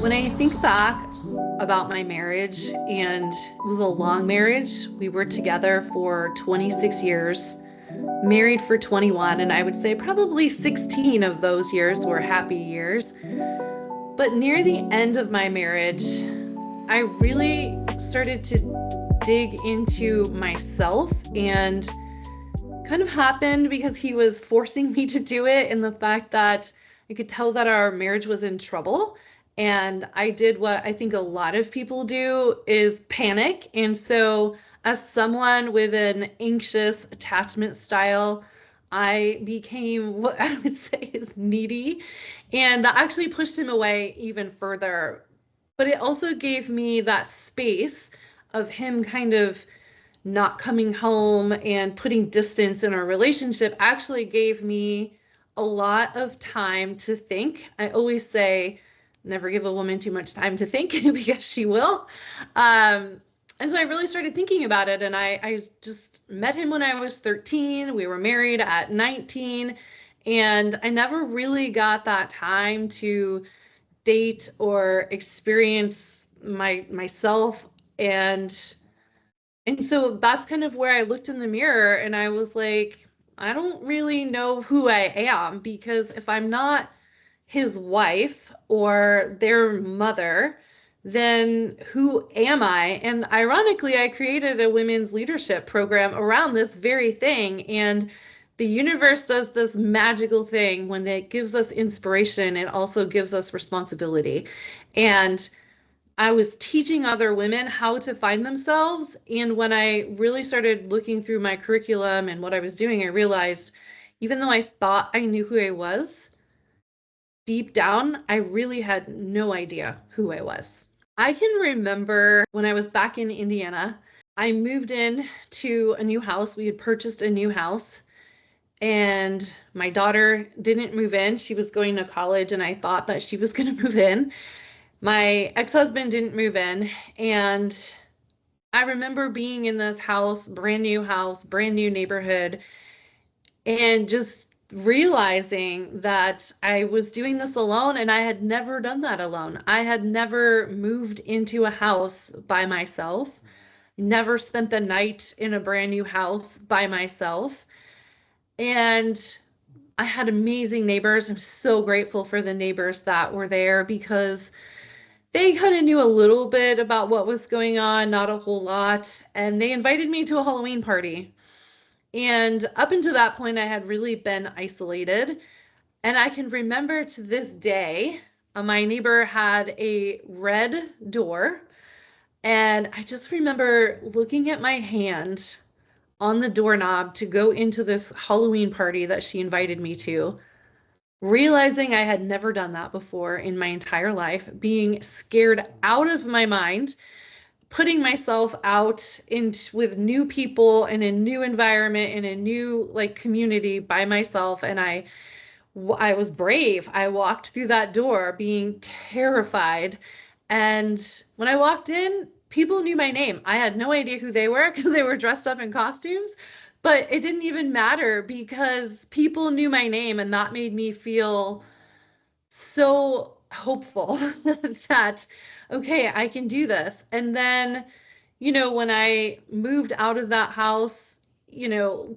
When I think back about my marriage, and it was a long marriage, we were together for 26 years, married for 21, and I would say probably 16 of those years were happy years. But near the end of my marriage, I really started to dig into myself, and kind of happened because he was forcing me to do it, and the fact that I could tell that our marriage was in trouble. And I did what I think a lot of people do is panic. And so, as someone with an anxious attachment style, I became what I would say is needy. And that actually pushed him away even further. But it also gave me that space of him kind of not coming home and putting distance in our relationship actually gave me a lot of time to think. I always say, never give a woman too much time to think because she will. And so I really started thinking about it. And I just met him when I was 13. We were married at 19. And I never really got that time to date or experience myself. And so that's kind of where I looked in the mirror and I was like, I don't really know who I am, because if I'm not his wife or their mother, then who am I? And ironically, I created a women's leadership program around this very thing. And the universe does this magical thing when it gives us inspiration, it also gives us responsibility. And I was teaching other women how to find themselves. And when I really started looking through my curriculum and what I was doing, I realized even though I thought I knew who I was, deep down, I really had no idea who I was. I can remember when I was back in Indiana, I moved in to a new house. We had purchased a new house, and my daughter didn't move in. She was going to college, and I thought that she was going to move in. My ex-husband didn't move in, and I remember being in this house, brand new neighborhood, and just realizing that I was doing this alone, and I had never done that alone. I had never moved into a house by myself, never spent the night in a brand new house by myself. And I had amazing neighbors. I'm so grateful for the neighbors that were there because they kind of knew a little bit about what was going on, not a whole lot. And they invited me to a Halloween party. And up until that point, I had really been isolated. And I can remember to this day, my neighbor had a red door. And I just remember looking at my hand on the doorknob to go into this Halloween party that she invited me to, realizing I had never done that before in my entire life, being scared out of my mind, putting myself out into with new people in a new environment in a new like community by myself. And I was brave. I walked through that door being terrified. And when I walked in, people knew my name. I had no idea who they were because they were dressed up in costumes, but it didn't even matter because people knew my name, and that made me feel so hopeful that, okay, I can do this. And then, when I moved out of that house,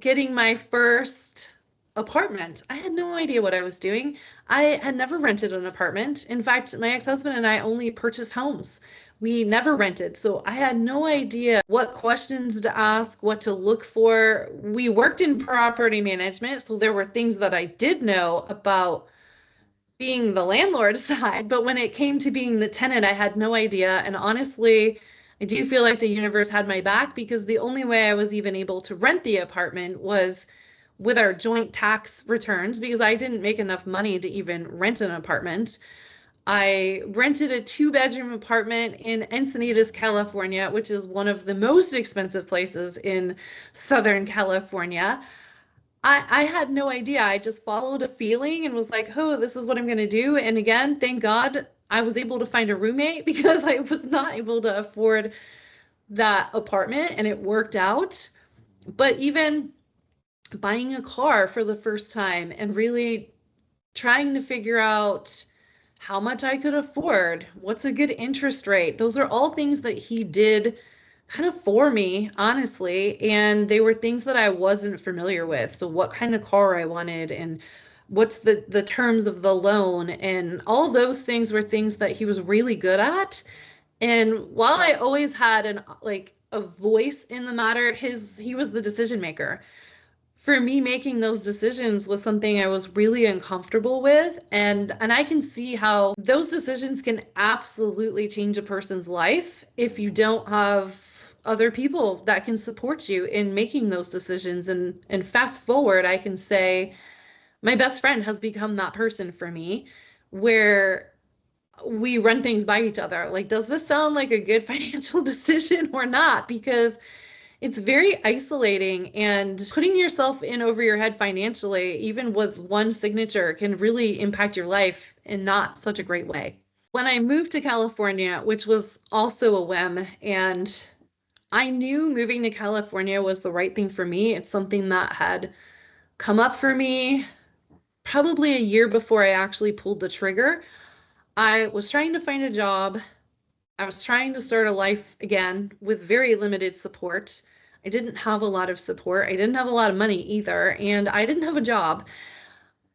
getting my first apartment, I had no idea what I was doing. I had never rented an apartment. In fact, my ex-husband and I only purchased homes. We never rented. So I had no idea what questions to ask, what to look for. We worked in property management, so there were things that I did know about being the landlord side, but when it came to being the tenant, I had no idea. And honestly, I do feel like the universe had my back because the only way I was even able to rent the apartment was with our joint tax returns because I didn't make enough money to even rent an apartment. I rented a two-bedroom apartment in Encinitas, California, which is one of the most expensive places in Southern California. I had no idea. I just followed a feeling and was like, oh, this is what I'm going to do. And again, thank God I was able to find a roommate because I was not able to afford that apartment and it worked out. But even buying a car for the first time and really trying to figure out how much I could afford, what's a good interest rate. Those are all things that he did kind of for me, honestly, and they were things that I wasn't familiar with. So what kind of car I wanted and what's the terms of the loan, and all those things were things that he was really good at. And while I always had an like a voice in the matter, he was the decision maker. For me, making those decisions was something I was really uncomfortable with, and I can see how those decisions can absolutely change a person's life if you don't have other people that can support you in making those decisions. And fast forward, I can say my best friend has become that person for me, where we run things by each other. Like, does this sound like a good financial decision or not? Because it's very isolating, and putting yourself in over your head financially, even with one signature, can really impact your life in not such a great way. When I moved to California, which was also a whim, and I knew moving to California was the right thing for me. It's something that had come up for me probably a year before I actually pulled the trigger. I was trying to find a job. I was trying to start a life again with very limited support. I didn't have a lot of support. I didn't have a lot of money either, and I didn't have a job.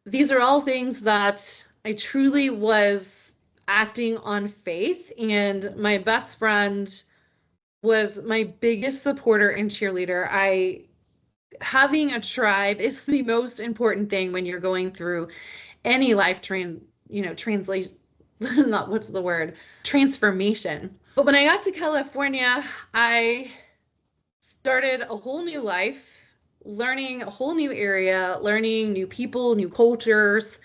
These are all things that I truly was acting on faith, and my best friend was my biggest supporter and cheerleader. I Having a tribe is the most important thing when you're going through any translation, not what's the word, transformation. But when I got to California, I started a whole new life, learning a whole new area, learning new people, new cultures.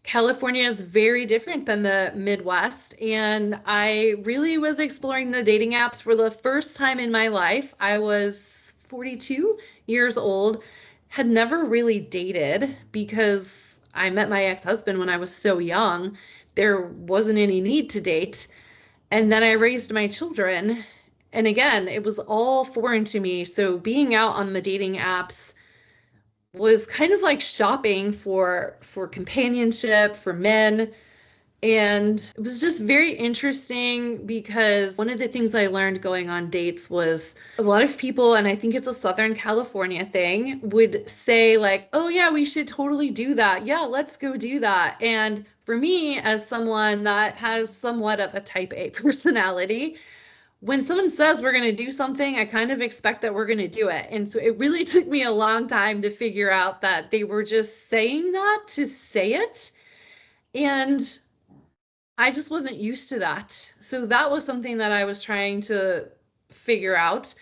California is very different than the Midwest, and I really was exploring the dating apps for the first time in my life. I was 42 years old, had never really dated because I met my ex-husband when I was so young. There wasn't any need to date. And then I raised my children. And again, it was all foreign to me. So being out on the dating apps was kind of like shopping for companionship for men. And it was just very interesting because one of the things I learned going on dates was a lot of people, and I think it's a Southern California thing, would say like, "Oh yeah, we should totally do that. Yeah, let's go do that." And for me, as someone that has somewhat of a type A personality, when someone says we're going to do something, I kind of expect that we're going to do it. And so it really took me a long time to figure out that they were just saying that to say it. And I just wasn't used to that. So that was something that I was trying to figure out.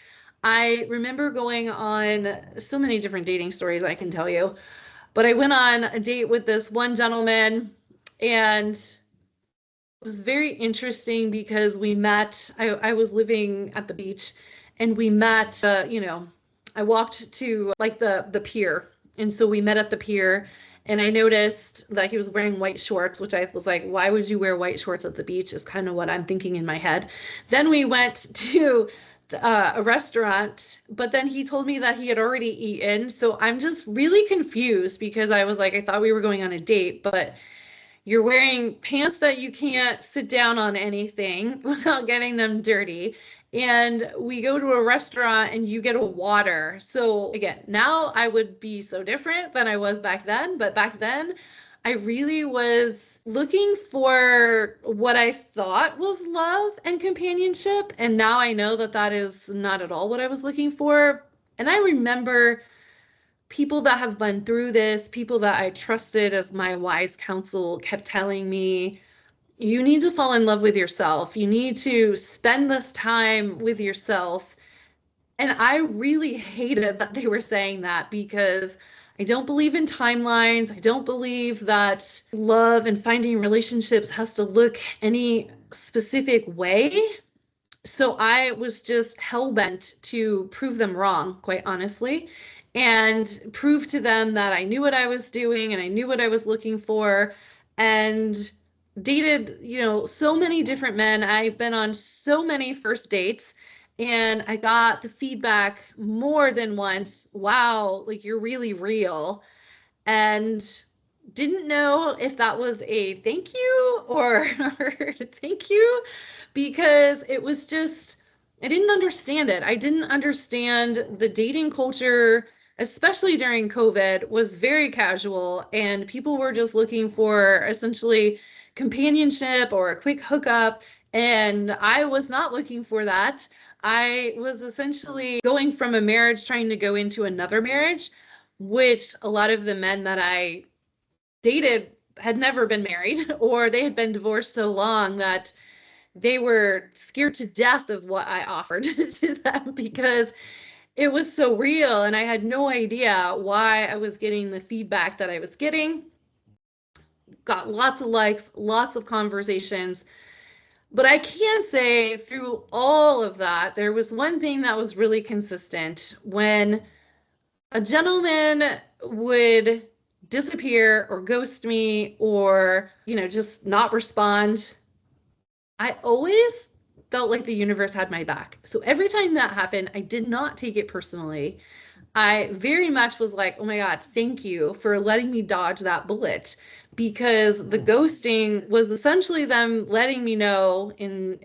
I remember going on so many different dating stories I can tell you, but I went on a date with this one gentleman, and it was very interesting because we met. I was living at the beach, and we met. I walked to like the pier, and so we met at the pier. And I noticed that he was wearing white shorts, which I was like, why would you wear white shorts at the beach? Is kind of what I'm thinking in my head. Then we went to a restaurant, but then he told me that he had already eaten. So I'm just really confused because I was like, I thought we were going on a date, but you're wearing pants that you can't sit down on anything without getting them dirty. And we go to a restaurant and you get a water. So again, now I would be so different than I was back then. But back then, I really was looking for what I thought was love and companionship. And now I know that that is not at all what I was looking for. And I remember people that have been through this, people that I trusted as my wise counsel, kept telling me, you need to fall in love with yourself. You need to spend this time with yourself. And I really hated that they were saying that because I don't believe in timelines. I don't believe that love and finding relationships has to look any specific way. So I was just hell bent to prove them wrong, quite honestly, and prove to them that I knew what I was doing and I knew what I was looking for, and dated, so many different men. I've been on so many first dates, and I got the feedback more than once, wow, like you're really real. And didn't know if that was a thank you or thank you, because it was just, I didn't understand it. I didn't understand the dating culture, especially during COVID, was very casual, and people were just looking for essentially companionship or a quick hookup. And I was not looking for that. I was essentially going from a marriage trying to go into another marriage, which a lot of the men that I dated had never been married, or they had been divorced so long that they were scared to death of what I offered to them because it was so real, and I had no idea why I was getting the feedback that I was getting. Got lots of likes, lots of conversations. But I can say through all of that, there was one thing that was really consistent. When a gentleman would disappear or ghost me or, just not respond, I always felt like the universe had my back. So every time that happened, I did not take it personally. I very much was like, oh my God, thank you for letting me dodge that bullet, because the ghosting was essentially them letting me know in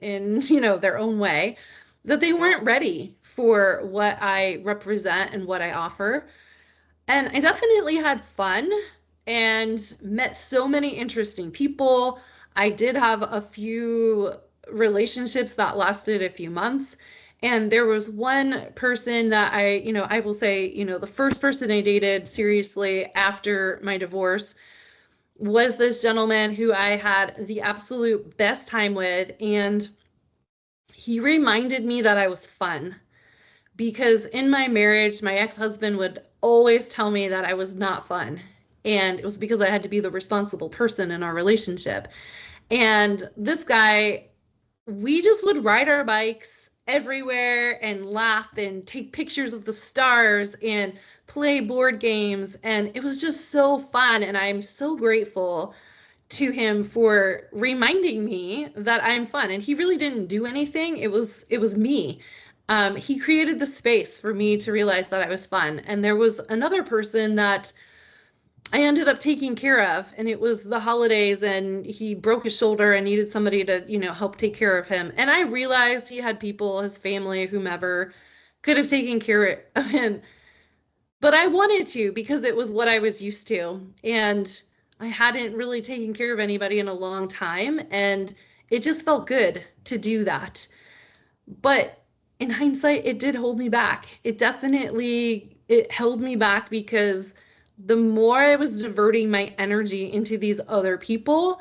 their own way that they weren't ready for what I represent and what I offer. And I definitely had fun and met so many interesting people. I did have a few relationships that lasted a few months. And there was one person that I will say, the first person I dated seriously after my divorce was this gentleman who I had the absolute best time with. And he reminded me that I was fun, because in my marriage, my ex-husband would always tell me that I was not fun. And it was because I had to be the responsible person in our relationship. And this guy, we just would ride our bikes everywhere and laugh and take pictures of the stars and play board games. And it was just so fun. And I'm so grateful to him for reminding me that I'm fun. And he really didn't do anything. It was me. He created the space for me to realize that I was fun. And there was another person that I ended up taking care of, and it was the holidays, and he broke his shoulder and needed somebody to, help take care of him. And I realized he had people, his family, whomever, could have taken care of him. But I wanted to, because it was what I was used to. And I hadn't really taken care of anybody in a long time. And it just felt good to do that. But in hindsight, it did hold me back. It held me back, because the more I was diverting my energy into these other people,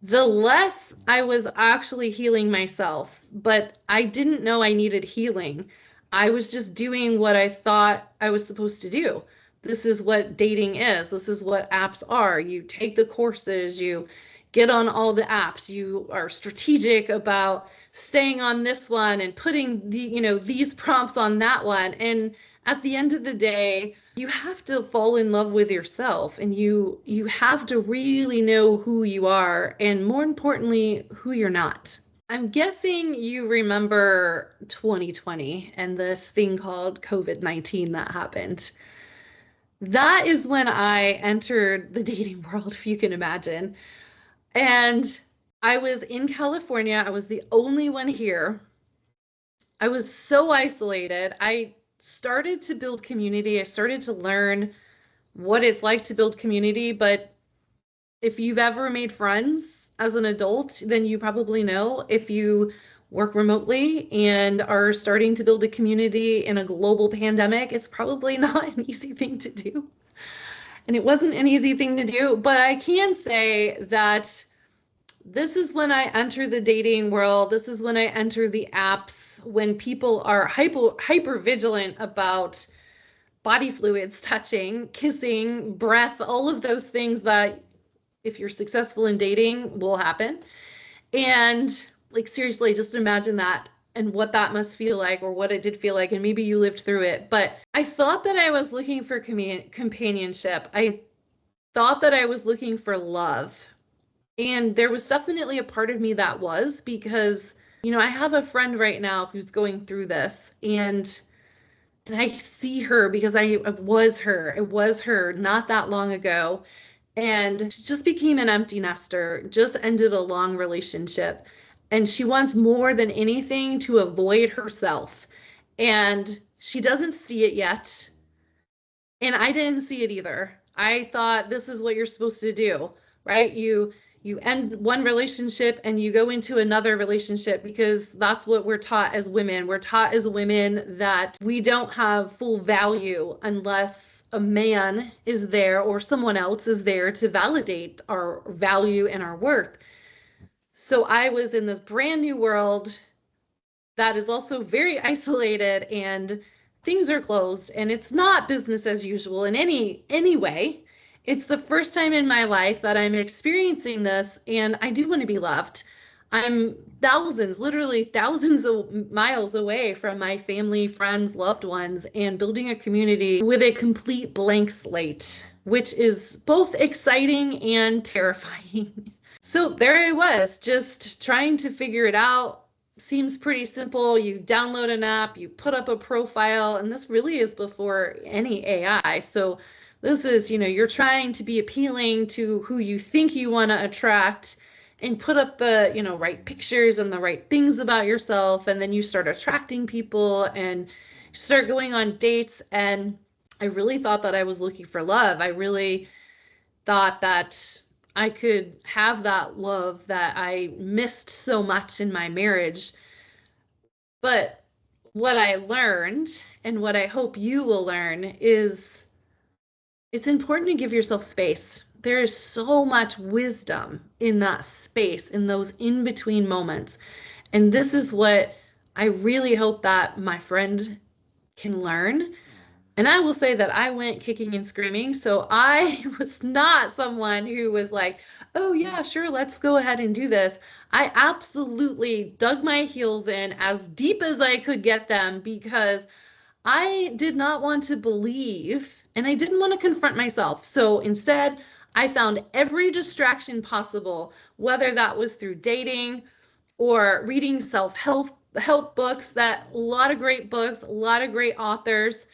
the less I was actually healing myself. But I didn't know I needed healing. I was just doing what I thought I was supposed to do. This is what dating is. This is what apps are. You take the courses, you get on all the apps, you are strategic about staying on this one and putting these prompts on that one. And at the end of the day, you have to fall in love with yourself, and you have to really know who you are, and more importantly, who you're not. I'm guessing you remember 2020 and this thing called COVID-19 that happened. That is when I entered the dating world, if you can imagine. And I was in California. I was the only one here. I was so isolated. I started to build community. I started to learn what it's like to build community. But if you've ever made friends as an adult, then you probably know, if you work remotely and are starting to build a community in a global pandemic, it's probably not an easy thing to do. And it wasn't an easy thing to do, but I can say that this is when I enter the dating world. This is when I enter the apps, when people are hyper vigilant about body fluids touching, kissing, breath, all of those things that, if you're successful in dating, will happen. And like, seriously, just imagine that and what that must feel like, or what it did feel like. And maybe you lived through it. But I thought that I was looking for companionship. I thought that I was looking for love. And there was definitely a part of me that was, because, I have a friend right now who's going through this, and I see her because I was her. It was her not that long ago. And she just became an empty nester, just ended a long relationship. And she wants more than anything to avoid herself. And she doesn't see it yet. And I didn't see it either. I thought this is what you're supposed to do, right? You end one relationship and you go into another relationship because that's what we're taught as women. We're taught as women that we don't have full value unless a man is there or someone else is there to validate our value and our worth. So I was in this brand new world that is also very isolated, and things are closed, and it's not business as usual in any way. It's the first time in my life that I'm experiencing this, and I do want to be loved. I'm thousands, literally thousands of miles away from my family, friends, loved ones, and building a community with a complete blank slate, which is both exciting and terrifying. So there I was, just trying to figure it out. Seems pretty simple. You download an app, you put up a profile, and this really is before any AI. So this is, you're trying to be appealing to who you think you want to attract and put up the, right pictures and the right things about yourself. And then you start attracting people and start going on dates. And I really thought that I was looking for love. I really thought that I could have that love that I missed so much in my marriage. But what I learned, and what I hope you will learn, is it's important to give yourself space. There is so much wisdom in that space, in those in between moments. And this is what I really hope that my friend can learn. And I will say that I went kicking and screaming. So I was not someone who was like, oh, yeah, sure, let's go ahead and do this. I absolutely dug my heels in as deep as I could get them because I did not want to believe and I didn't want to confront myself. So instead, I found every distraction possible, whether that was through dating or reading self-help books, that a lot of great books, a lot of great authors,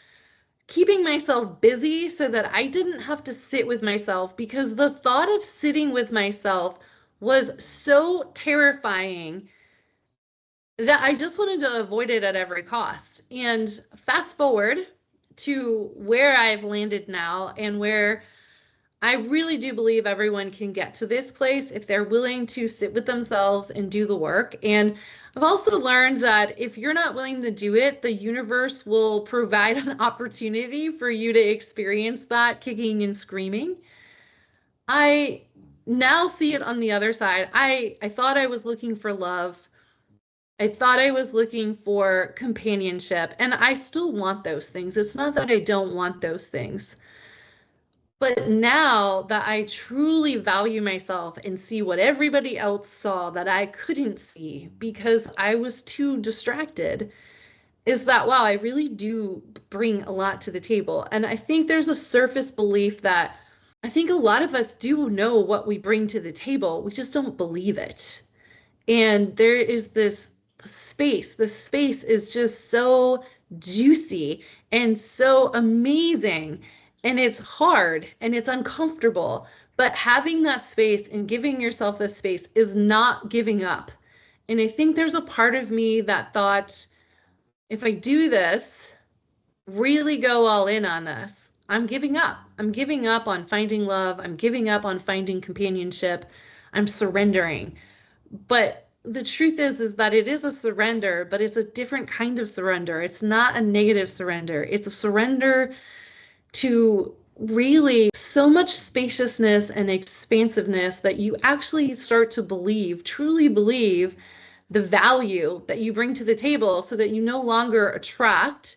keeping myself busy so that I didn't have to sit with myself, because the thought of sitting with myself was so terrifying that I just wanted to avoid it at every cost. And fast forward to where I've landed now, and where I really do believe everyone can get to this place if they're willing to sit with themselves and do the work. And I've also learned that if you're not willing to do it, the universe will provide an opportunity for you to experience that kicking and screaming. I now see it on the other side. I thought I was looking for love. I thought I was looking for companionship, and I still want those things. It's not that I don't want those things. But now that I truly value myself and see what everybody else saw that I couldn't see because I was too distracted, is that, wow, I really do bring a lot to the table. And I think there's a surface belief that I think a lot of us do know what we bring to the table. We just don't believe it. And there is this space. The space is just so juicy and so amazing. And it's hard and it's uncomfortable. But having that space and giving yourself this space is not giving up. And I think there's a part of me that thought, if I do this, really go all in on this, I'm giving up. I'm giving up on finding love. I'm giving up on finding companionship. I'm surrendering. But the truth is that it is a surrender, but it's a different kind of surrender. It's not a negative surrender. It's a surrender to really so much spaciousness and expansiveness that you actually start to believe, truly believe, the value that you bring to the table, so that you no longer attract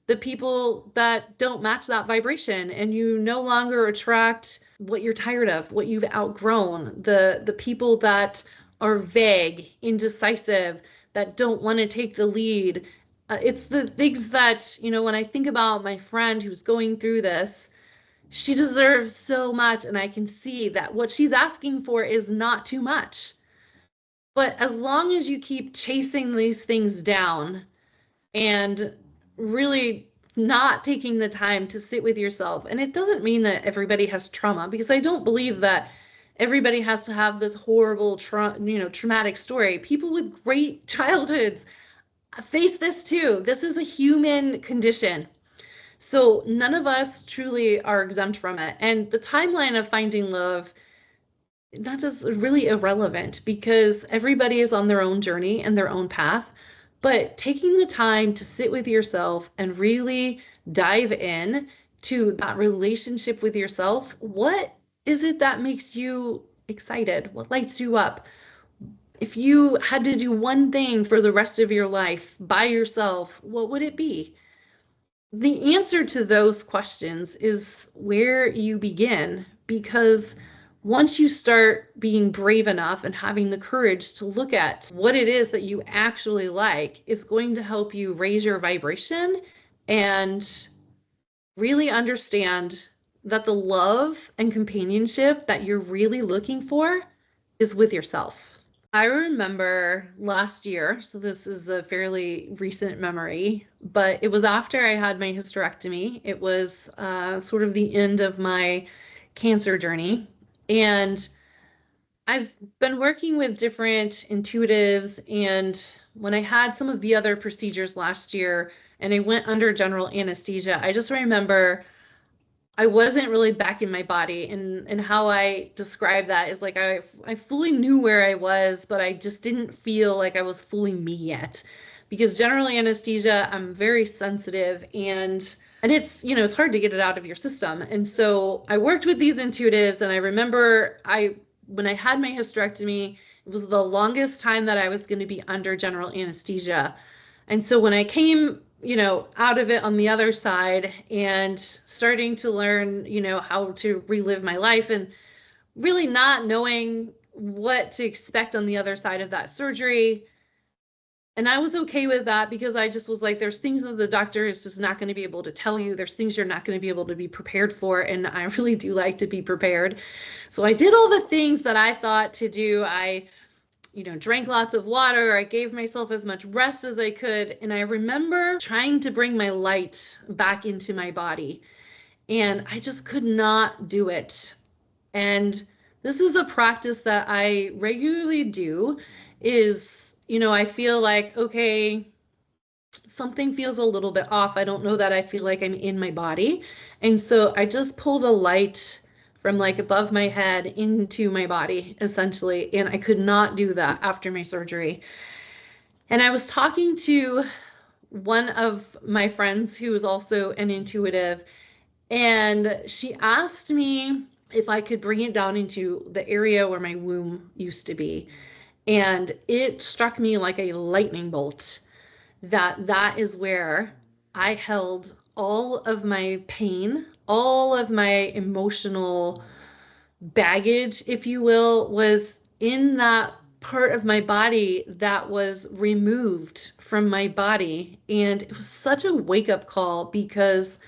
the people that don't match that vibration, and you no longer attract what you're tired of, what you've outgrown, the people that are vague, indecisive, that don't want to take the lead. It's the things that, when I think about my friend who's going through this, she deserves so much, and I can see that what she's asking for is not too much. But as long as you keep chasing these things down and really not taking the time to sit with yourself. And it doesn't mean that everybody has trauma, because I don't believe that everybody has to have this horrible, traumatic story. People with great childhoods face this too. This is a human condition. So none of us truly are exempt from it. And the timeline of finding love, that is really irrelevant because everybody is on their own journey and their own path. But taking the time to sit with yourself and really dive in to that relationship with yourself, what is it that makes you excited? What lights you up? If you had to do one thing for the rest of your life by yourself, what would it be? The answer to those questions is where you begin, because once you start being brave enough and having the courage to look at what it is that you actually like, it's going to help you raise your vibration and really understand that the love and companionship that you're really looking for is with yourself. I remember last year, so this is a fairly recent memory, but it was after I had my hysterectomy. It was sort of the end of my cancer journey. And I've been working with different intuitives. And when I had some of the other procedures last year and I went under general anesthesia, I just remember I wasn't really back in my body, and how I describe that is like I fully knew where I was, but I just didn't feel like I was fully me yet. Because general anesthesia, I'm very sensitive, and it's, it's hard to get it out of your system. And so I worked with these intuitives, and I remember when I had my hysterectomy, it was the longest time that I was going to be under general anesthesia. And so when I came out of it on the other side and starting to learn, how to relive my life and really not knowing what to expect on the other side of that surgery. And I was okay with that because I just was like, there's things that the doctor is just not going to be able to tell you. There's things you're not going to be able to be prepared for. And I really do like to be prepared. So I did all the things that I thought to do. I drank lots of water. I gave myself as much rest as I could. And I remember trying to bring my light back into my body. And I just could not do it. And this is a practice that I regularly do is, I feel like, okay, something feels a little bit off. I don't know that I feel like I'm in my body. And so I just pull the light from like above my head into my body, essentially. And I could not do that after my surgery. And I was talking to one of my friends who was also an intuitive, and she asked me if I could bring it down into the area where my womb used to be. And it struck me like a lightning bolt that is where I held all of my pain, all of my emotional baggage, if you will, was in that part of my body that was removed from my body. And it was such a wake-up call because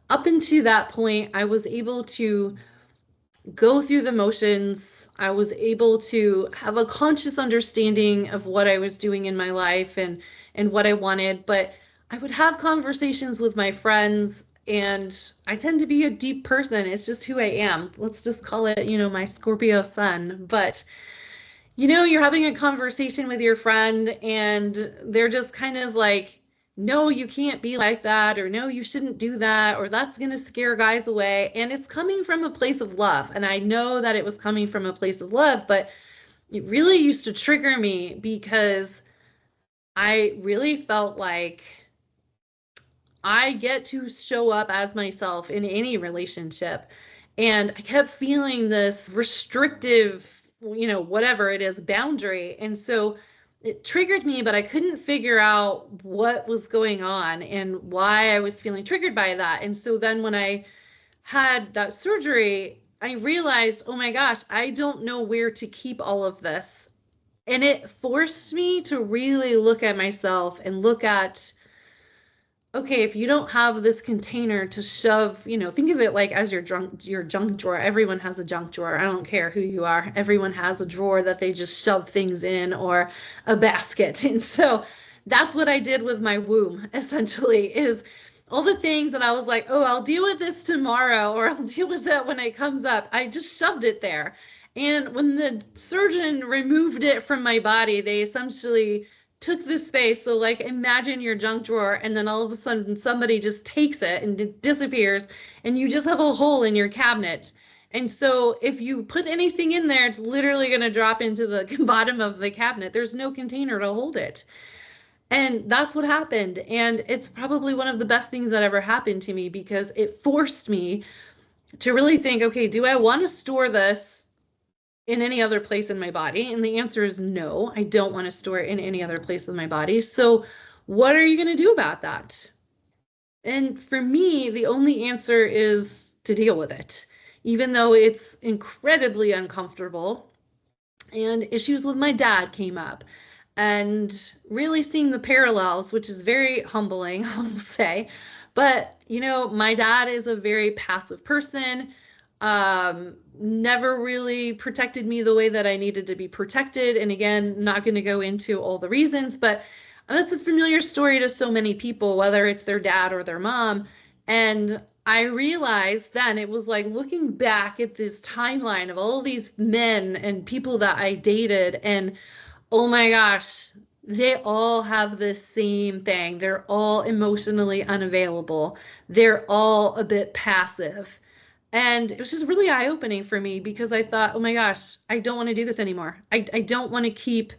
up until that point, I was able to go through the motions. I was able to have a conscious understanding of what I was doing in my life and what I wanted. But I would have conversations with my friends, and I tend to be a deep person. It's just who I am. Let's just call it, my Scorpio sun. But you're having a conversation with your friend and they're just kind of like, no, you can't be like that, or no, you shouldn't do that, or that's going to scare guys away. And it's coming from a place of love. And I know that it was coming from a place of love, but it really used to trigger me because I really felt like I get to show up as myself in any relationship. And I kept feeling this restrictive, whatever it is, boundary. And so it triggered me, but I couldn't figure out what was going on and why I was feeling triggered by that. And so then when I had that surgery, I realized, oh my gosh, I don't know where to keep all of this. And it forced me to really look at myself and look at, okay, if you don't have this container to shove, think of it like as your junk drawer. Everyone has a junk drawer. I don't care who you are. Everyone has a drawer that they just shove things in, or a basket. And so that's what I did with my womb, essentially, is all the things that I was like, oh, I'll deal with this tomorrow, or I'll deal with it when it comes up. I just shoved it there. And when the surgeon removed it from my body, they essentially took the space. So, like, imagine your junk drawer, and then all of a sudden somebody just takes it and it disappears, and you just have a hole in your cabinet. And so, if you put anything in there, it's literally going to drop into the bottom of the cabinet. There's no container to hold it. And that's what happened. And it's probably one of the best things that ever happened to me because it forced me to really think, okay, do I want to store this in any other place in my body? And the answer is no, I don't want to store it in any other place in my body. So what are you going to do about that? And for me, the only answer is to deal with it, even though it's incredibly uncomfortable. And issues with my dad came up, and really seeing the parallels, which is very humbling, I will say. But, my dad is a very passive person, never really protected me the way that I needed to be protected. And again, not going to go into all the reasons, but that's a familiar story to so many people, whether it's their dad or their mom. And I realized then it was like looking back at this timeline of all these men and people that I dated, and oh my gosh, they all have the same thing. They're all emotionally unavailable. They're all a bit passive. And it was just really eye-opening for me because I thought, oh my gosh, I don't want to do this anymore. I don't want to keep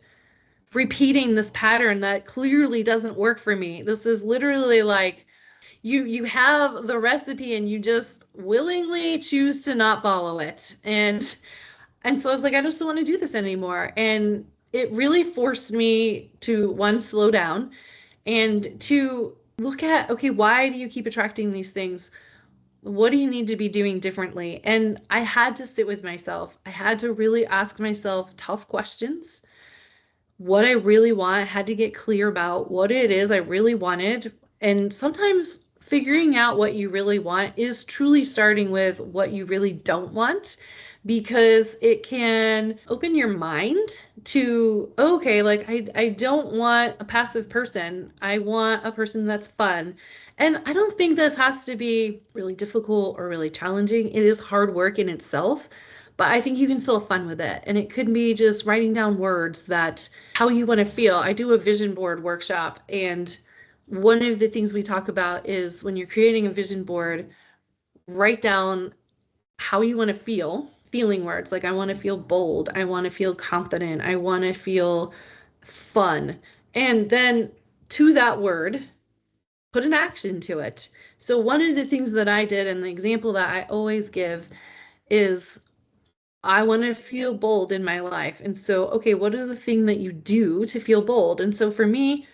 repeating this pattern that clearly doesn't work for me. This is literally like you have the recipe and you just willingly choose to not follow it. And so I was like, I just don't want to do this anymore. And it really forced me to, one, slow down, and to look at, okay, why do you keep attracting these things? What do you need to be doing differently? And I had to sit with myself. I had to really ask myself tough questions. What I really want, I had to get clear about what it is I really wanted. And sometimes figuring out what you really want is truly starting with what you really don't want, because it can open your mind to, okay, like I don't want a passive person. I want a person that's fun. And I don't think this has to be really difficult or really challenging. It is hard work in itself, but I think you can still have fun with it. And it could be just writing down words that how you want to feel. I do a vision board workshop, and one of the things we talk about is when you're creating a vision board, write down how you want to feel, feeling words. Like, I want to feel bold. I want to feel confident. I want to feel fun. And then to that word, put an action to it. So one of the things that I did, and the example that I always give, is I want to feel bold in my life. And so, okay, what is the thing that you do to feel bold? And so for me,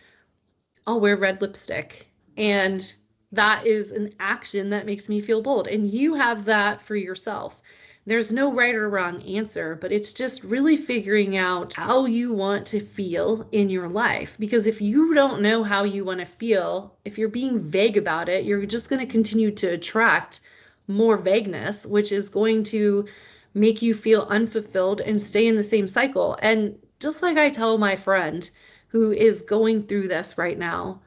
I'll wear red lipstick. And that is an action that makes me feel bold. And you have that for yourself. There's no right or wrong answer, but it's just really figuring out how you want to feel in your life. Because if you don't know how you want to feel, if you're being vague about it, you're just going to continue to attract more vagueness, which is going to make you feel unfulfilled and stay in the same cycle. And just like I tell my friend who is going through this right now,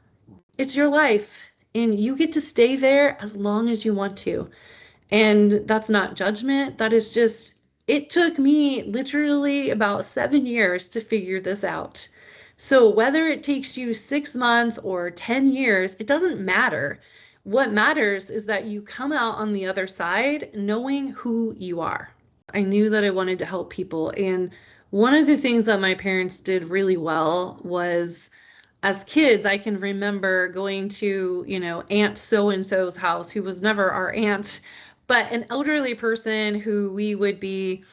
it's your life and you get to stay there as long as you want to. And that's not judgment. That is just, it took me literally about 7 years to figure this out. So whether it takes you 6 months or 10 years, it doesn't matter. What matters is that you come out on the other side knowing who you are. I knew that I wanted to help people. And one of the things that my parents did really well was, as kids, I can remember going to, Aunt so-and-so's house, who was never our aunt, but an elderly person who we would be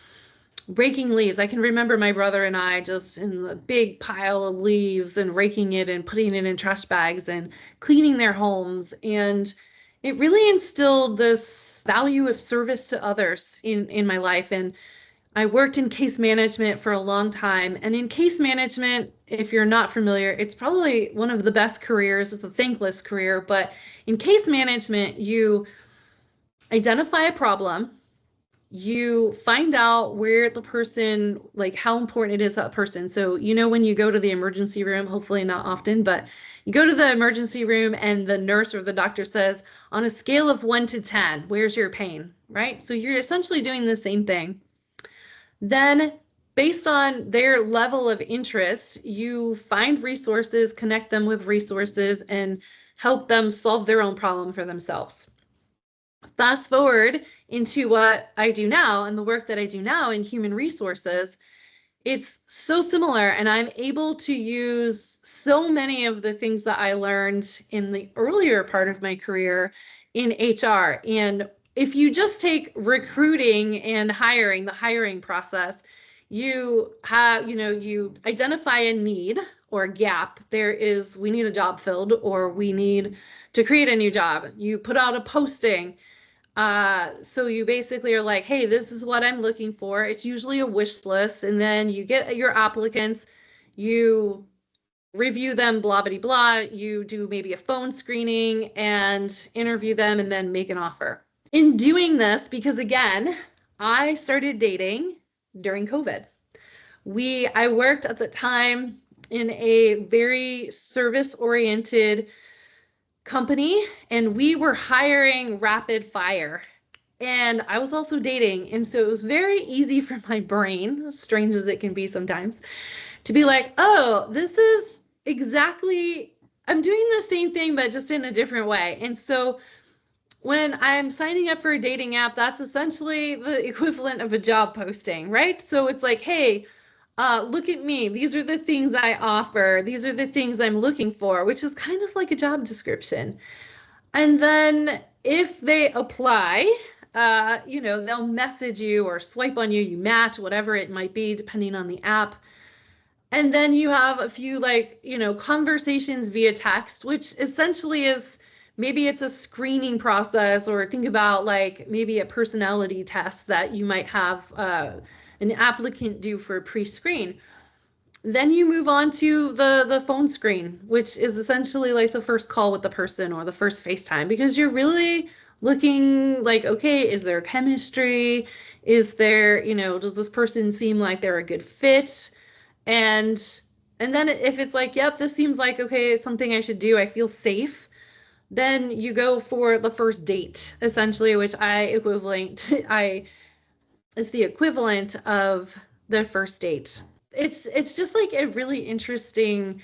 raking leaves. I can remember my brother and I just in the big pile of leaves and raking it and putting it in trash bags and cleaning their homes. And it really instilled this value of service to others in my life. And I worked in case management for a long time. And in case management, if you're not familiar, it's probably one of the best careers. It's a thankless career, but in case management, you identify a problem, You find out where the person, like how important it is to that person. So, when you go to the emergency room, hopefully not often, but you go to the emergency room and the nurse or the doctor says, on a scale of 1 to 10, where's your pain, right? So you're essentially doing the same thing. Then, based on their level of interest, you find resources, connect them with resources, and help them solve their own problem for themselves. Fast forward into what I do now and the work that I do now in human resources, it's so similar, and I'm able to use so many of the things that I learned in the earlier part of my career in HR. And if you just take recruiting and hiring, the hiring process, you identify a need or a gap. We need a job filled, or we need to create a new job. You put out a posting. So you basically are like, hey, this is what I'm looking for. It's usually a wish list, and then you get your applicants, you review them, blah, blah, blah. You do maybe a phone screening and interview them and then make an offer. In doing this, because again, I started dating during COVID. I worked at the time in a very service-oriented company, and we were hiring rapid fire. And I was also dating. And so it was very easy for my brain, strange as it can be sometimes, to be like, oh, this is exactly, I'm doing the same thing, but just in a different way. And so when I'm signing up for a dating app, that's essentially the equivalent of a job posting, right? So it's like, hey, look at me. These are the things I offer. These are the things I'm looking for, which is kind of like a job description. And then if they apply, they'll message you or swipe on you, you match, whatever it might be, depending on the app. And then you have a few conversations via text, which essentially is maybe it's a screening process, or think about like maybe a personality test that you might have an applicant do for a pre-screen. Then you move on to the phone screen, which is essentially like the first call with the person or the first FaceTime, because you're really looking like, okay, is there chemistry? Is there, does this person seem like they're a good fit? And then if it's like, yep, this seems like, okay, it's something I should do, I feel safe, then you go for the first date, essentially, which is the equivalent of the first date. It's just like a really interesting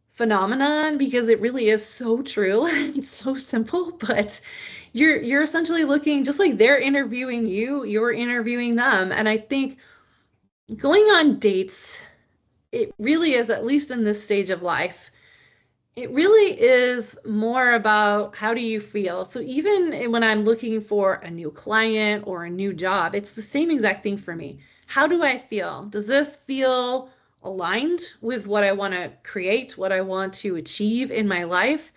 phenomenon, because it really is so true. It's so simple, but you're essentially looking, just like they're interviewing you, you're interviewing them. And I think going on dates, it really is, at least in this stage of life, it really is more about how do you feel. So even when I'm looking for a new client or a new job, it's the same exact thing for me. How do I feel? Does this feel aligned with what I want to create, what I want to achieve in my life?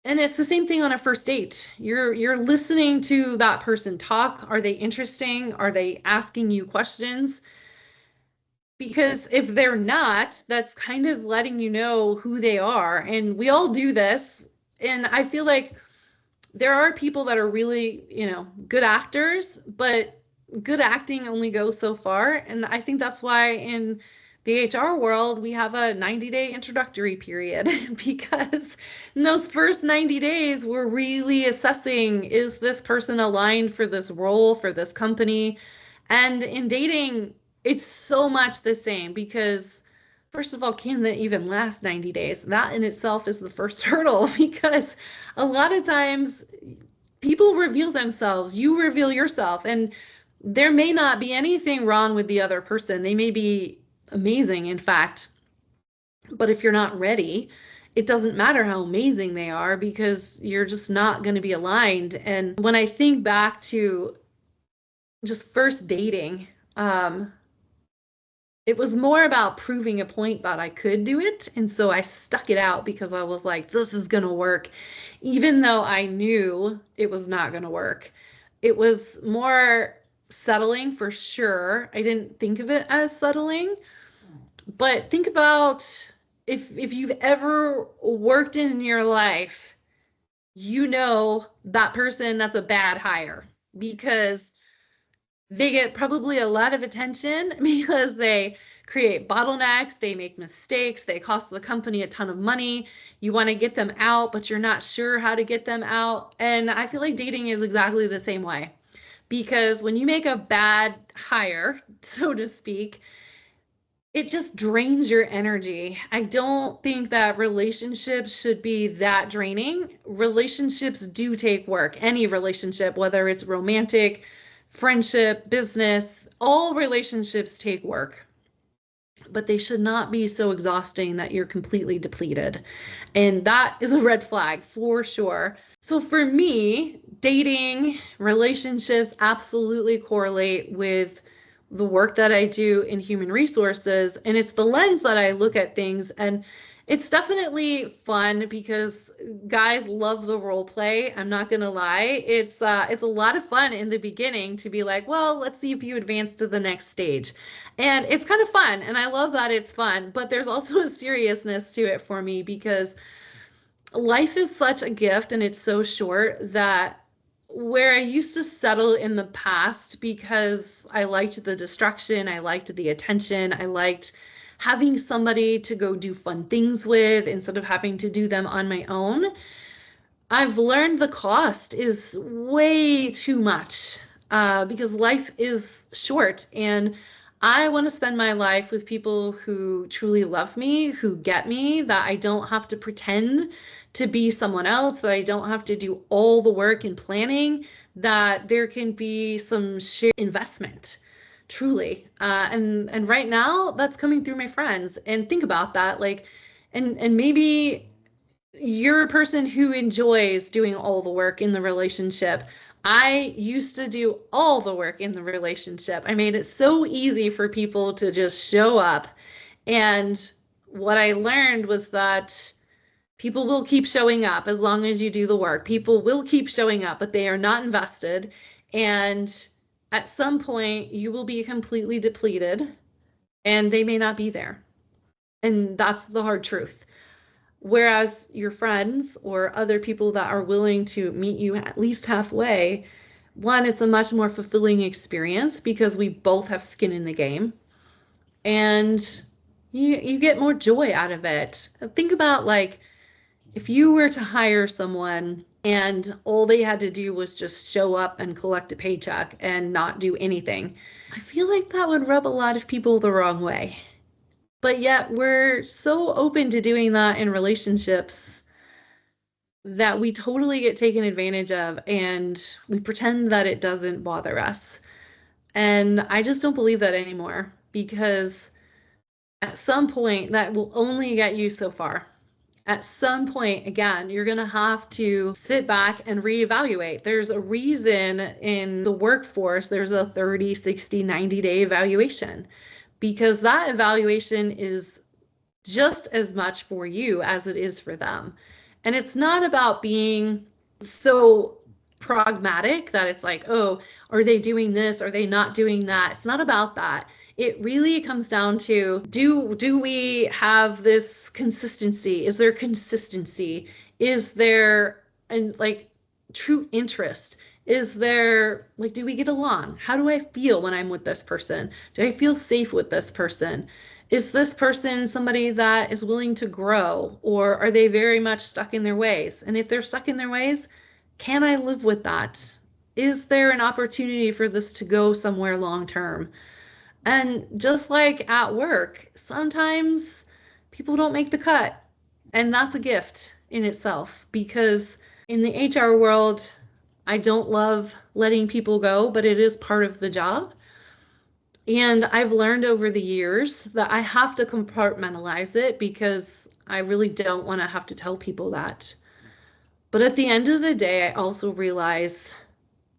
And it's the same thing on a first date. You're listening to that person talk. Are they interesting? Are they asking you questions? Because if they're not, that's kind of letting you know who they are. And we all do this. And I feel like there are people that are really, good actors, but good acting only goes so far. And I think that's why in the HR world, we have a 90-day introductory period, because in those first 90 days, we're really assessing, is this person aligned for this role, for this company? And in dating, it's so much the same, because first of all, can that even last 90 days? That in itself is the first hurdle, because a lot of times people reveal themselves, you reveal yourself, and there may not be anything wrong with the other person. They may be amazing, in fact, but if you're not ready, it doesn't matter how amazing they are, because you're just not going to be aligned. And when I think back to just first dating, it was more about proving a point that I could do it. And so I stuck it out, because I was like, this is going to work, even though I knew it was not going to work. It was more settling for sure. I didn't think of it as settling, but think about if you've ever worked in your life, that person, that's a bad hire, because They get probably a lot of attention because they create bottlenecks, they make mistakes, they cost the company a ton of money. You want to get them out, but you're not sure how to get them out. And I feel like dating is exactly the same way. Because when you make a bad hire, so to speak, it just drains your energy. I don't think that relationships should be that draining. Relationships do take work. Any relationship, whether it's romantic, friendship, business, all relationships take work. But they should not be so exhausting that you're completely depleted. And that is a red flag for sure. So for me, dating, relationships absolutely correlate with the work that I do in human resources. And it's the lens that I look at things. And it's definitely fun because guys love the role play. I'm not gonna lie. It's a lot of fun in the beginning to be like, well, let's see if you advance to the next stage. And it's kind of fun. And I love that it's fun, but there's also a seriousness to it for me because life is such a gift and it's so short that where I used to settle in the past because I liked the distraction, I liked the attention, I liked having somebody to go do fun things with instead of having to do them on my own. I've learned the cost is way too much because life is short and I want to spend my life with people who truly love me, who get me, that I don't have to pretend to be someone else, that I don't have to do all the work and planning, that there can be some shared investment, truly. And right now, that's coming through my friends. And think about that, like, and maybe you're a person who enjoys doing all the work in the relationship. I used to do all the work in the relationship. I made it so easy for people to just show up. And what I learned was that people will keep showing up as long as you do the work. People will keep showing up, but they are not invested. And at some point, you will be completely depleted and they may not be there. And that's the hard truth. Whereas your friends or other people that are willing to meet you at least halfway, one, it's a much more fulfilling experience because we both have skin in the game and you get more joy out of it. Think about like if you were to hire someone and all they had to do was just show up and collect a paycheck and not do anything, I feel like that would rub a lot of people the wrong way. But yet we're so open to doing that in relationships that we totally get taken advantage of and we pretend that it doesn't bother us. And I just don't believe that anymore because at some point that will only get you so far. At some point, again, you're going to have to sit back and reevaluate. There's a reason in the workforce, there's a 30, 60, 90-day evaluation because that evaluation is just as much for you as it is for them. And it's not about being so pragmatic that it's like, oh, are they doing this? Are they not doing that? It's not about that. It really comes down to do we have this consistency? Is there consistency? Is there and like true interest? Is there like do we get along? How do I feel when I'm with this person? Do I feel safe with this person? Is this person somebody that is willing to grow or are they very much stuck in their ways? And if they're stuck in their ways, can I live with that? Is there an opportunity for this to go somewhere long term? And just like at work, sometimes people don't make the cut. And that's a gift in itself because in the HR world, I don't love letting people go, but it is part of the job. And I've learned over the years that I have to compartmentalize it because I really don't want to have to tell people that. But at the end of the day, I also realize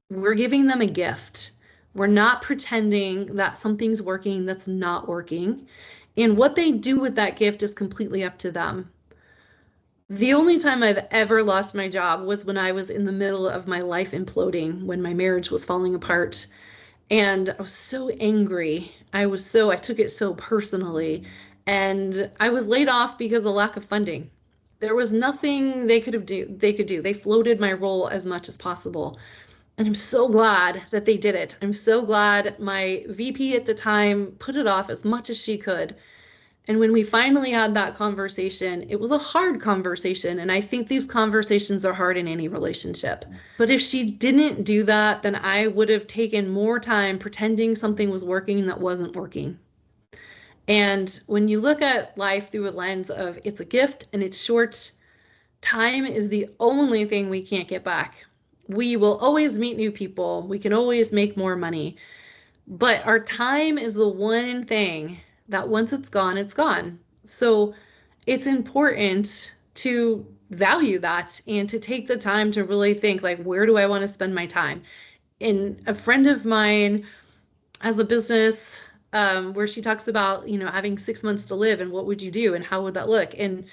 we're giving them a gift. We're not pretending that something's working that's not working. And what they do with that gift is completely up to them. The only time I've ever lost my job was when I was in the middle of my life imploding, when my marriage was falling apart. And I was so angry. I took it so personally. And I was laid off because of lack of funding. There was nothing they could do. They floated my role as much as possible. And I'm so glad that they did it. I'm so glad my VP at the time put it off as much as she could. And when we finally had that conversation, it was a hard conversation. And I think these conversations are hard in any relationship. But if she didn't do that, then I would have taken more time pretending something was working that wasn't working. And when you look at life through a lens of it's a gift and it's short, time is the only thing we can't get back. We will always meet new people. We can always make more money. But our time is the one thing that once it's gone, it's gone. So it's important to value that and to take the time to really think, like, where do I want to spend my time? And a friend of mine has a business where she talks about, having 6 months to live and what would you do and how would that look? And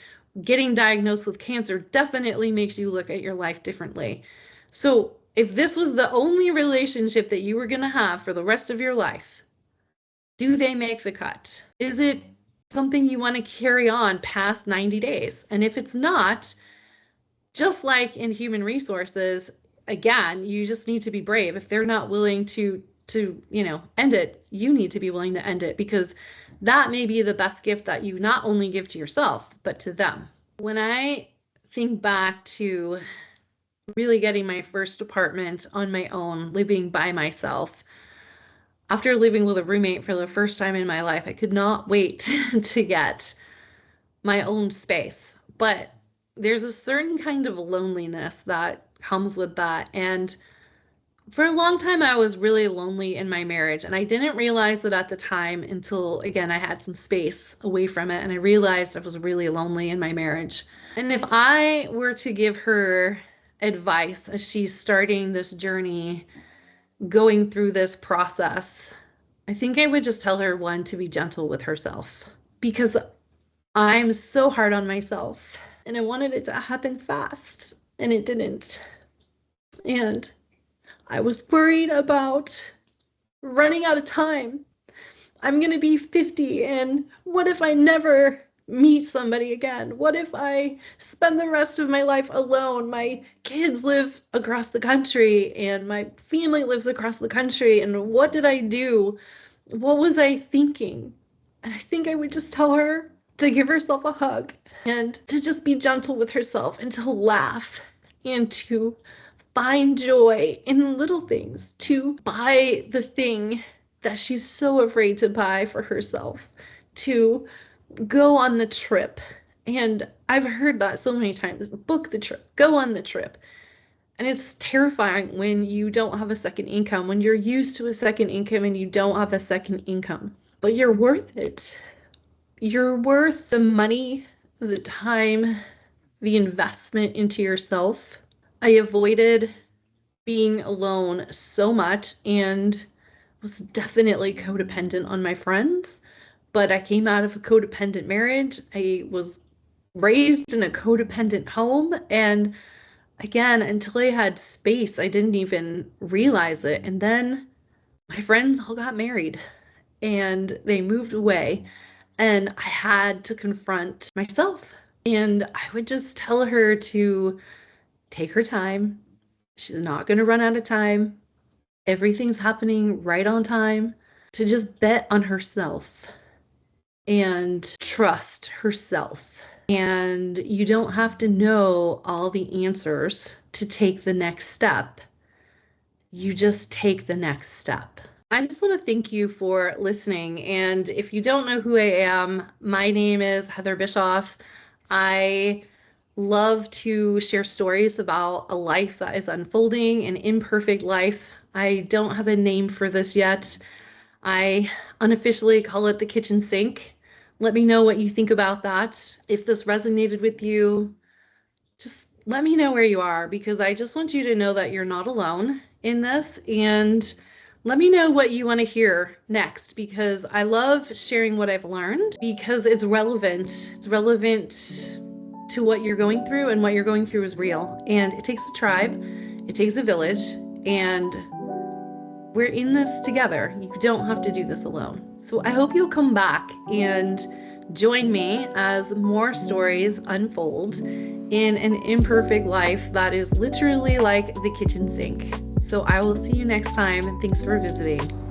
getting diagnosed with cancer definitely makes you look at your life differently. So if this was the only relationship that you were going to have for the rest of your life, do they make the cut? Is it something you want to carry on past 90 days? And if it's not, just like in human resources, again, you just need to be brave. If they're not willing to end it, you need to be willing to end it, because that may be the best gift that you not only give to yourself, but to them. When I think back to really getting my first apartment on my own, living by myself, after living with a roommate for the first time in my life, I could not wait to get my own space. But there's a certain kind of loneliness that comes with that. And for a long time, I was really lonely in my marriage, and I didn't realize it at the time until, again, I had some space away from it, and I realized I was really lonely in my marriage. And if I were to give her advice as she's starting this journey, going through this process, I think I would just tell her, one, to be gentle with herself, because I'm so hard on myself, and I wanted it to happen fast, and it didn't. And I was worried about running out of time. I'm going to be 50, and what if I never meet somebody again? What if I spend the rest of my life alone? My kids live across the country, and my family lives across the country, and what did I do? What was I thinking? And I think I would just tell her to give herself a hug and to just be gentle with herself and to laugh and to find joy in little things, to buy the thing that she's so afraid to buy for herself, to go on the trip. And I've heard that so many times, book the trip, go on the trip. And it's terrifying when you don't have a second income, when you're used to a second income and you don't have a second income. But you're worth it. You're worth the money, the time, the investment into yourself. I avoided being alone so much and was definitely codependent on my friends, but I came out of a codependent marriage. I was raised in a codependent home, and again, until I had space, I didn't even realize it. And then my friends all got married and they moved away, and I had to confront myself. And I would just tell her to take her time. She's not going to run out of time. Everything's happening right on time. To just bet on herself and trust herself. And you don't have to know all the answers to take the next step. You just take the next step. I just want to thank you for listening. And if you don't know who I am, my name is Heather Bischoff. I love to share stories about a life that is unfolding, an imperfect life. I don't have a name for this yet. I unofficially call it the kitchen sink. Let me know what you think about that. If this resonated with you, just let me know where you are, because I just want you to know that you're not alone in this. And let me know what you want to hear next, because I love sharing what I've learned, because it's relevant. It's relevant to what you're going through, and what you're going through is real. And it takes a tribe, it takes a village, and we're in this together. You don't have to do this alone. So I hope you'll come back and join me as more stories unfold in an imperfect life that is literally like the kitchen sink. So I will see you next time, and thanks for visiting.